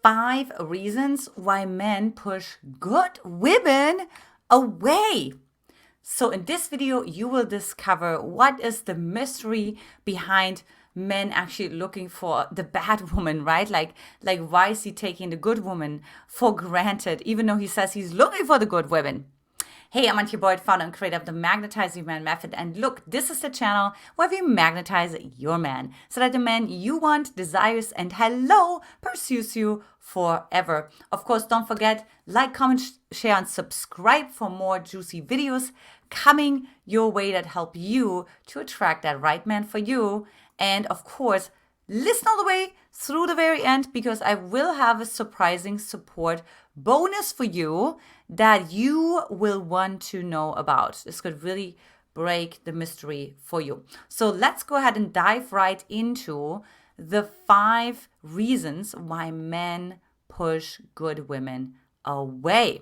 5 reasons why men push good women away. So in this video, you will discover what is the mystery behind men actually looking for the bad woman, right? Like why is he taking the good woman for granted, even though he says he's looking for the good women? Hey, I'm Antia, founder and creator of the Magnetize Your Man method. And look, this is the channel where we magnetize your man so that the man you want, desires, and pursues you forever. Of course, don't forget, like, comment, share, and subscribe for more juicy videos coming your way that help you to attract that right man for you. And of course, listen all the way through the very end because I will have a surprising support bonus for you that you will want to know about. This could really break the mystery for you. So let's go ahead and dive right into the 5 reasons why men push good women away.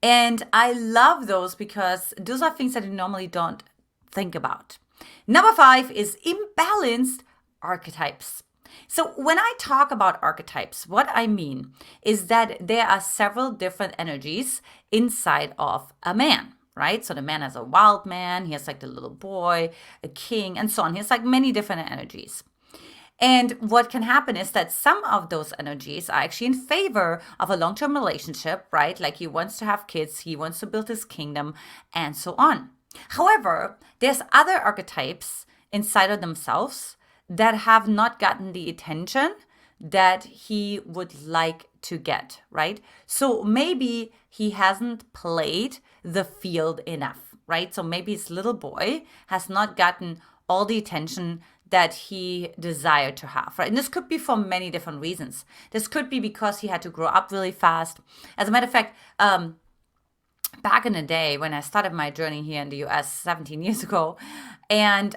And I love those because those are things that you normally don't think about. Number 5 is imbalanced archetypes. So when I talk about archetypes, what I mean is that there are several different energies inside of a man, right? So the man has a wild man, he has like the little boy, a king, and so on. He has like many different energies. And what can happen is that some of those energies are actually in favor of a long-term relationship, right? Like he wants to have kids, he wants to build his kingdom, and so on. However, there's other archetypes inside of themselves that have not gotten the attention that he would like to get, right? So maybe he hasn't played the field enough, right? So maybe his little boy has not gotten all the attention that he desired to have, right? And this could be for many different reasons. This could be because he had to grow up really fast. As a matter of fact, back in the day when I started my journey here in the US 17 years ago, and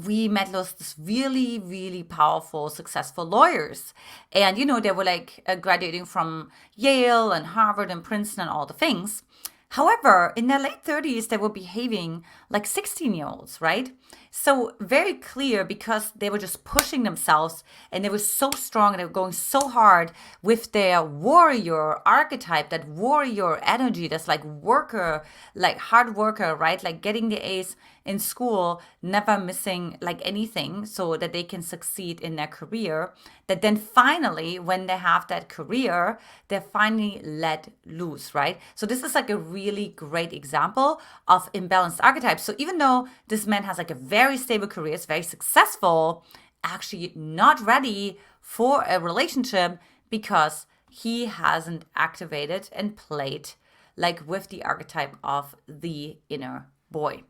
we met those really, really powerful, successful lawyers. And, you know, they were like graduating from Yale and Harvard and Princeton and all the things. However, in their late 30s, they were behaving like 16-year-olds, right? So very clear because they were just pushing themselves and they were so strong and they were going so hard with their warrior archetype, that warrior energy, that's like worker, like hard worker, right? Like getting the A's in school, never missing like anything so that they can succeed in their career. That then finally, when they have that career, they're finally let loose, right? So this is like a really great example of imbalanced archetypes. So even though this man has like a very stable career, is very successful, actually not ready for a relationship because he hasn't activated and played like with the archetype of the inner boy.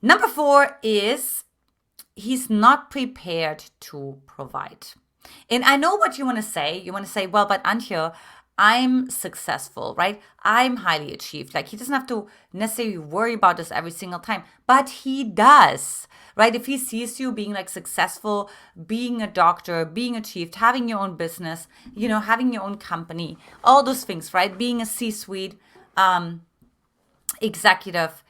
Number 4 is he's not prepared to provide. And I know what you want to say. You want to say, well, but Antia, I'm successful, right? I'm highly achieved. Like he doesn't have to necessarily worry about this every single time, but he does, right? If he sees you being like successful, being a doctor, being achieved, having your own business, you know, having your own company, all those things, right? Being a C-suite executive.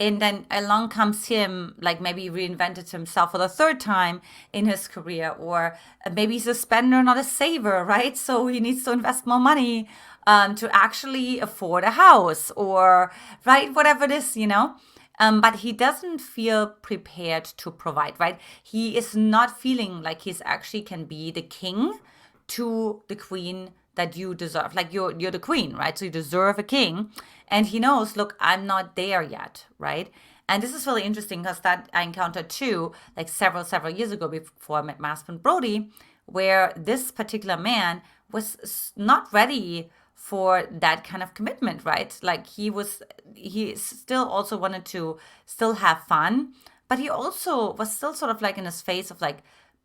And then along comes him, like maybe he reinvented himself for the 3rd time in his career, or maybe he's a spender, not a saver, right? So he needs to invest more money to actually afford a house or, right, whatever it is, you know. But he doesn't feel prepared to provide, right? He is not feeling like he's actually can be the king to the queen that you deserve. Like you're the queen, right? So you deserve a king. And he knows, look, I'm not there yet, right? And this is really interesting because that I encountered too, like several years ago before I met my husband Brody, where this particular man was not ready for that kind of commitment, right? Like he still also wanted to still have fun, but he also was still sort of like in his phase of like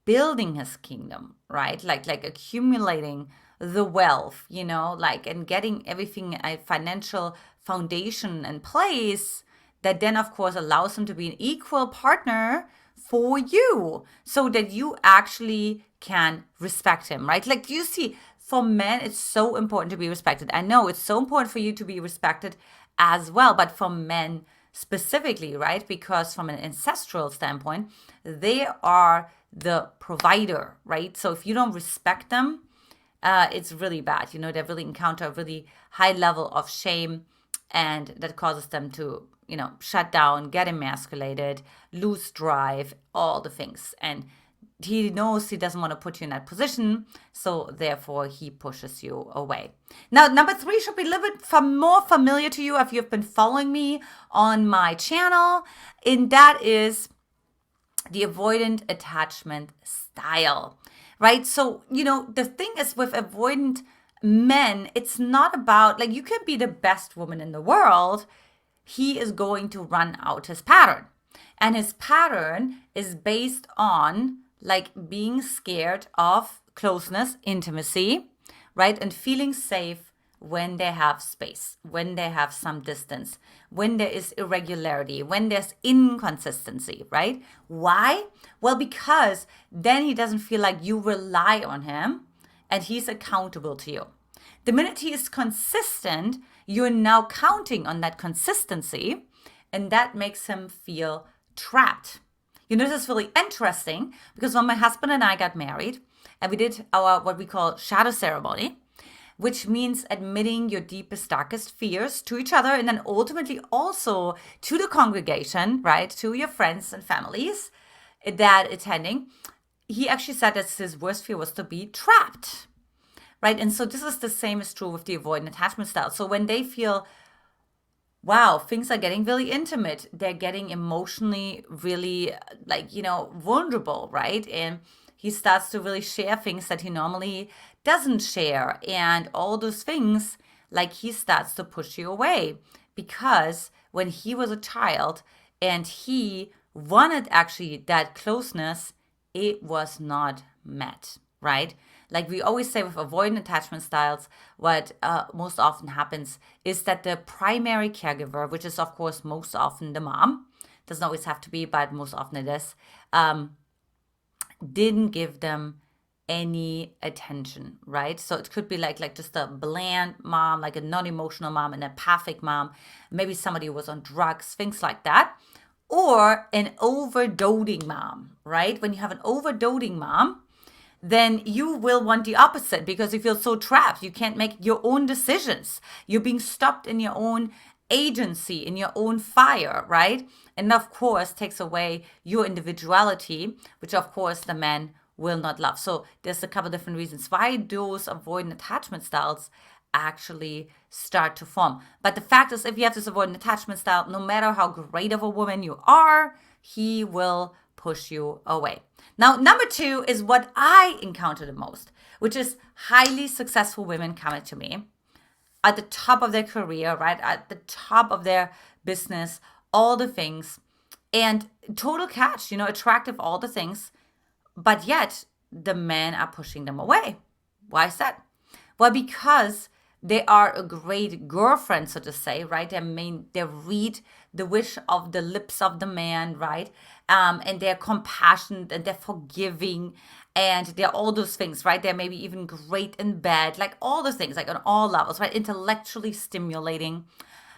building his kingdom, right? Like accumulating the wealth, you know, like, and getting everything a financial foundation in place that then of course allows him to be an equal partner for you so that you actually can respect him, right? Like you see, for men, it's so important to be respected. I know it's so important for you to be respected as well, but for men specifically, right? Because from an ancestral standpoint, they are the provider, right? So if you don't respect them, it's really bad. They really encounter a really high level of shame, and that causes them to, shut down, get emasculated, lose drive, all the things. And he knows he doesn't want to put you in that position, so therefore he pushes you away. Now, number 3 should be a little bit more familiar to you if you've been following me on my channel, and that is the avoidant attachment style, right? So, the thing is with avoidant men, it's not about, like, you can be the best woman in the world. He is going to run out his pattern. And his pattern is based on, like, being scared of closeness, intimacy, right? And feeling safe when they have space, when they have some distance, when there is irregularity, when there's inconsistency, right? Why? Well, because then he doesn't feel like you rely on him and he's accountable to you. The minute he is consistent, you're now counting on that consistency, and that makes him feel trapped. This is really interesting because when my husband and I got married and we did our what we call shadow ceremony, which means admitting your deepest, darkest fears to each other and then ultimately also to the congregation, right, to your friends and families that attending, he actually said that his worst fear was to be trapped, right? And so this is the same is true with the avoidant attachment style. So when they feel, wow, things are getting really intimate, they're getting emotionally really vulnerable, right? And he starts to really share things that he normally doesn't share. And all those things, like, he starts to push you away. Because when he was a child and he wanted actually that closeness, it was not met, right? Like we always say with avoidant attachment styles, what most often happens is that the primary caregiver, which is of course most often the mom, doesn't always have to be, but most often it is, didn't give them any attention, right? So it could be like just a bland mom, like a non-emotional mom, an empathic mom, maybe somebody who was on drugs, things like that, or an overdoting mom, right? When you have an overdoting mom, then you will want the opposite because you feel so trapped. You can't make your own decisions. You're being stopped in your own agency, in your own fire, right? And of course takes away your individuality, which of course the man will not love. So there's a couple different reasons why those avoidant attachment styles actually start to form. But the fact is, if you have this avoidant attachment style, no matter how great of a woman you are, he will push you away. Now, number 2 is what I encounter the most, which is highly successful women coming to me at the top of their career, right? At the top of their business, all the things, and total catch, attractive, all the things, but yet the men are pushing them away. Why is that? Well, because they are a great girlfriend, so to say, right? They read the wish of the lips of the man, right? And they're compassionate and they're forgiving and they're all those things, right? They're maybe even great in bed, like all those things, like on all levels, right? Intellectually stimulating.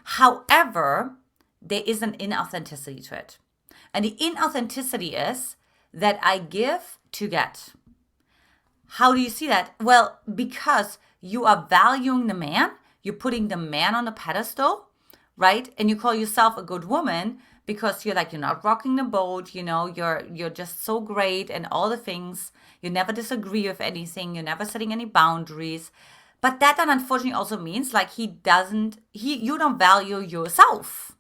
However, there is an inauthenticity to it. And the inauthenticity is that I give to get. How do you see that? Well, because you are valuing the man, you're putting the man on a pedestal, right? And you call yourself a good woman because you're not rocking the boat, you're just so great and all the things. You never disagree with anything, you're never setting any boundaries. But that then unfortunately also means you don't value yourself.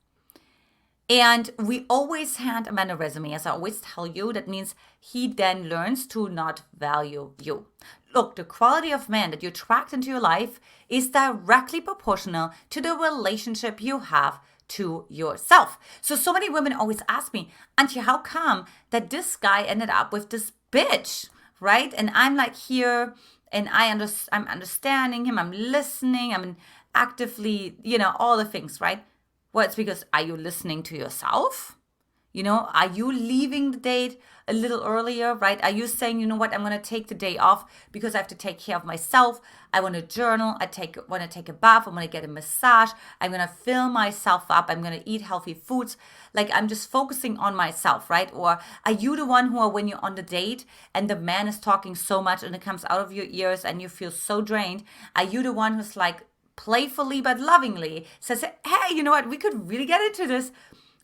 And we always hand a man a resume, as I always tell you. That means he then learns to not value you. Look, the quality of man that you attract into your life is directly proportional to the relationship you have to yourself. So many women always ask me, Antia, how come that this guy ended up with this bitch, right? And I'm here and I'm understanding him, I'm listening, I'm actively, all the things, right? Well, it's because, are you listening to yourself? Are you leaving the date a little earlier, right? Are you saying, you know what, I'm going to take the day off because I have to take care of myself. I want to journal. Want to take a bath. I want to get a massage. I'm going to fill myself up. I'm going to eat healthy foods. Like I'm just focusing on myself, right? Or are you the one who, when you're on the date and the man is talking so much and it comes out of your ears and you feel so drained, are you the one who's like playfully but lovingly says, hey, you know what, we could really get into this,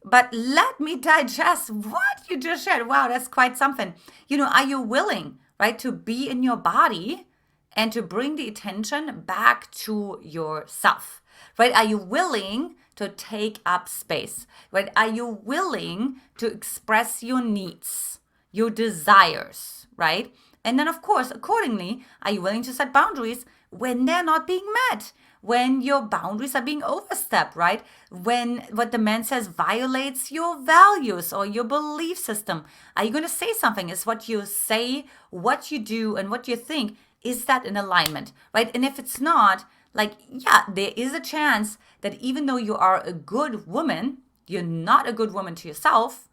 but let me digest what you just shared. Wow, that's quite something. Are you willing, right, to be in your body and to bring the attention back to yourself, right? Are you willing to take up space, right? Are you willing to express your needs, your desires, right? And then, of course, accordingly, are you willing to set boundaries when they're not being met? When your boundaries are being overstepped, right? When what the man says violates your values or your belief system, are you going to say something? Is what you say, what you do, and what you think, is that in alignment, right? And if it's not, like, yeah, there is a chance that even though you are a good woman, you're not a good woman to yourself,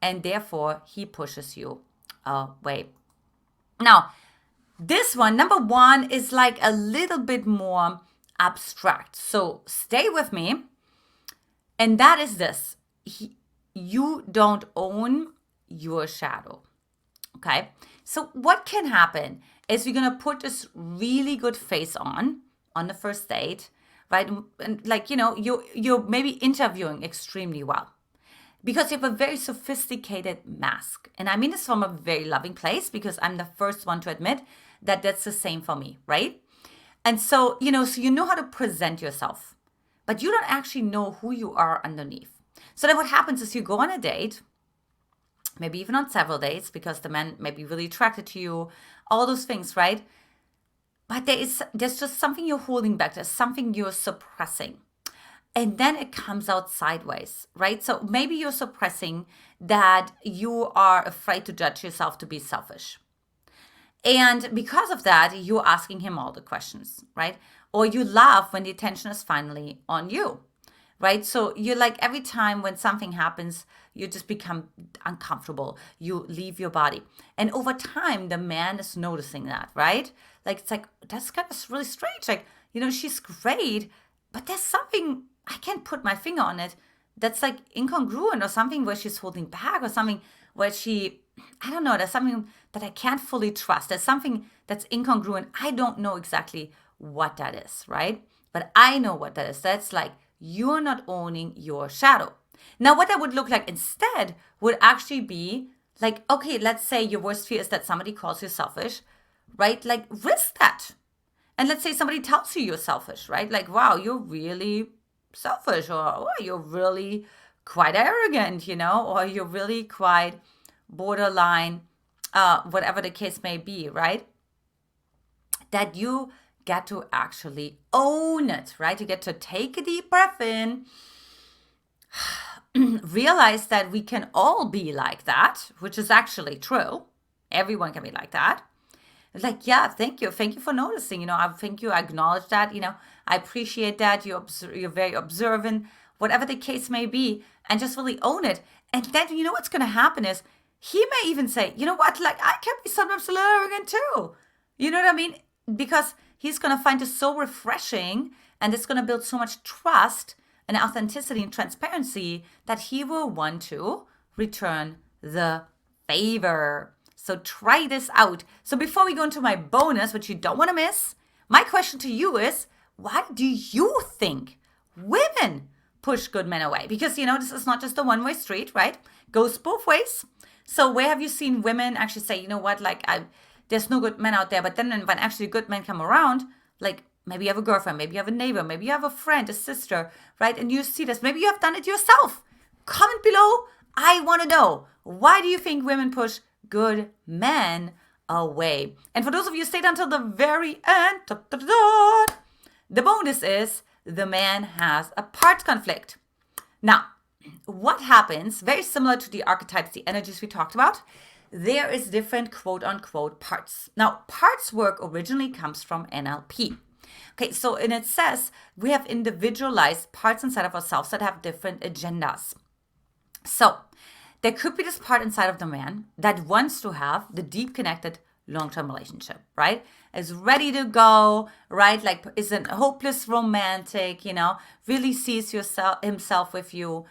and therefore he pushes you away. Now, this one, number one, is like a little bit more abstract. So stay with me. And that is this. You don't own your shadow. Okay? So what can happen is we're going to put this really good face on the first date, right? And like, you're maybe interviewing extremely well because you have a very sophisticated mask. And I mean this from a very loving place because I'm the first one to admit that that's the same for me, right? And so, so you know how to present yourself, but you don't actually know who you are underneath. So then what happens is you go on a date, maybe even on several dates because the man may be really attracted to you, all those things, right? But there's just something you're holding back. There's something you're suppressing. And then it comes out sideways, right? So maybe you're suppressing that you are afraid to judge yourself to be selfish. And because of that, you're asking him all the questions, right? Or you laugh when the attention is finally on you, right? So you're like, every time when something happens, you just become uncomfortable. You leave your body. And over time, the man is noticing that, right? Like, it's like, that's kind of really strange. Like, she's great, but there's something, I can't put my finger on it, that's like incongruent or something where she's holding back or something where I don't know, there's something that I can't fully trust. There's something that's incongruent. I don't know exactly what that is, right? But I know what that is. That's like, you're not owning your shadow. Now, what that would look like instead would actually be like, okay, let's say your worst fear is that somebody calls you selfish, right? Like, risk that. And let's say somebody tells you you're selfish, right? Like, wow, you're really selfish, or oh, you're really quite arrogant, or you're really quite borderline, whatever the case may be, right? That you get to actually own it, right? You get to take a deep breath in, realize that we can all be like that, which is actually true. Everyone can be like that. It's like, yeah, thank you for noticing. I think you acknowledge that. I appreciate that. You're very observant, whatever the case may be, and just really own it. And then what's going to happen is he may even say, you know what, like I can be sometimes a little arrogant too. You know what I mean? Because he's going to find this so refreshing, and it's going to build so much trust and authenticity and transparency that he will want to return the favor. So try this out. So before we go into my bonus, which you don't want to miss, my question to you is, why do you think women push good men away? Because, this is not just a one-way street, right? Goes both ways. So where have you seen women actually say, you know what, like there's no good men out there, but then when actually good men come around, like maybe you have a girlfriend, maybe you have a neighbor, maybe you have a friend, a sister, right? And you see this, maybe you have done it yourself. Comment below. I want to know, why do you think women push good men away? And for those of you who stayed until the very end, the bonus is the man has a parts conflict. Now, what happens, very similar to the archetypes, the energies we talked about, there is different quote unquote parts. Now, parts work originally comes from NLP. Okay, so and it says we have individualized parts inside of ourselves that have different agendas. So there could be this part inside of the man that wants to have the deep connected long-term relationship, right? Is ready to go, right? Like is a hopeless romantic, really sees himself with you.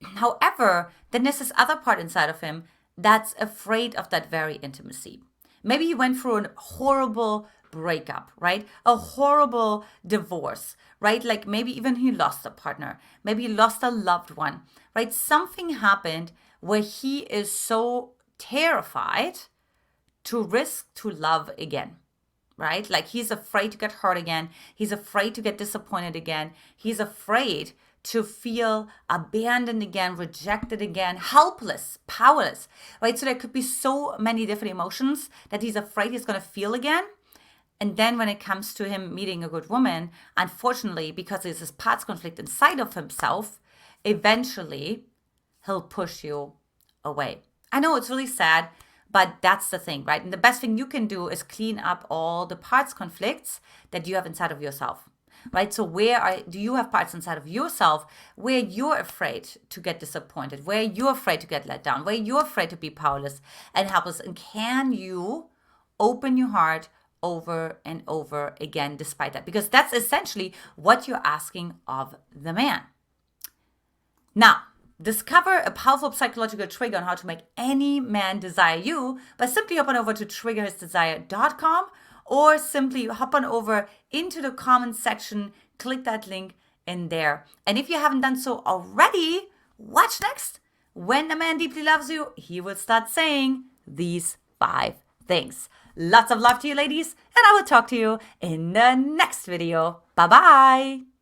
However, then there's this other part inside of him that's afraid of that very intimacy. Maybe he went through a horrible breakup, right? A horrible divorce, right? Like maybe even he lost a partner, maybe he lost a loved one, right? Something happened where he is so terrified to risk to love again, right? Like he's afraid to get hurt again. He's afraid to get disappointed again. He's afraid to feel abandoned again, rejected again, helpless, powerless, right? So there could be so many different emotions that he's afraid he's going to feel again. And then when it comes to him meeting a good woman, unfortunately, because there's this parts conflict inside of himself, eventually he'll push you away. I know it's really sad, but that's the thing, right? And the best thing you can do is clean up all the parts conflicts that you have inside of yourself, right? So do you have parts inside of yourself where you're afraid to get disappointed, where you're afraid to get let down, where you're afraid to be powerless and helpless? And can you open your heart over and over again despite that? Because that's essentially what you're asking of the man. Now, discover a powerful psychological trigger on how to make any man desire you by simply hopping over to triggerhisdesire.com or simply hop on over into the comments section, click that link in there. And if you haven't done so already, watch next. When a man deeply loves you, he will start saying these 5 things. Lots of love to you, ladies, and I will talk to you in the next video. Bye-bye.